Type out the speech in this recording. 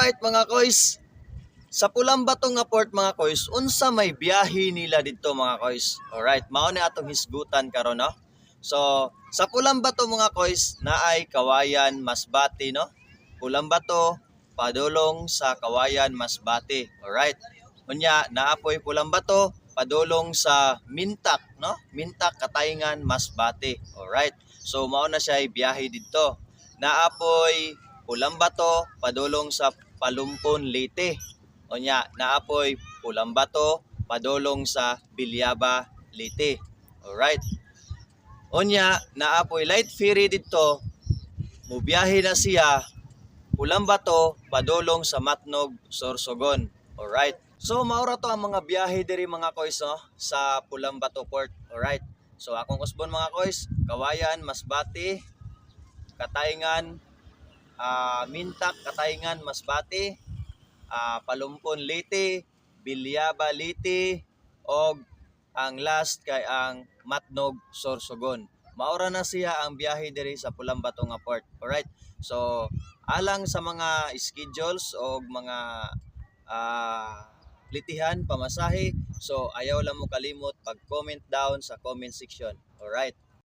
Alright mga koys, sa Pulang Bato nga port mga koys, unsa may biyahe nila dito mga koys. Alright, mao ni atong hisgutan karon no. So, sa Pulang Bato mga koys, naay Kawayan, Masbate no. Pulang Bato padulong sa Kawayan, Masbate. Alright. Unya naapoy Pulang Bato padulong sa Mintak no. Mintak, Katayngan, Masbate. Alright. So mao na siya biyahe dito. Naapoy Pulang Bato padulong sa Palumpon, Leyte. Unya naapoy Pulang Bato padulong sa Bilyaba, Leyte. Alright. Unya naapoy light ferry dito. Mubiyahe na siya Pulang Bato padulong sa Matnog, Sorsogon. Alright. So maura to ang mga biyahe diri mga koys no, sa Pulang Bato Port. Alright. So akong usbon mga koys, Kawayan, Masbate, Katayngan, Mintak, Katayngan, Masbate, Palumpon, Leyte, Bilyaba, Leyte, og ang last kay ang Matnog, Sorsogon. Maura na siya ang biyahe diri sa Pulang Bato nga port. Alright. So alang sa mga schedules o mga litihan, pamasahe, so ayaw lang mo kalimot pag-comment down sa comment section. Alright.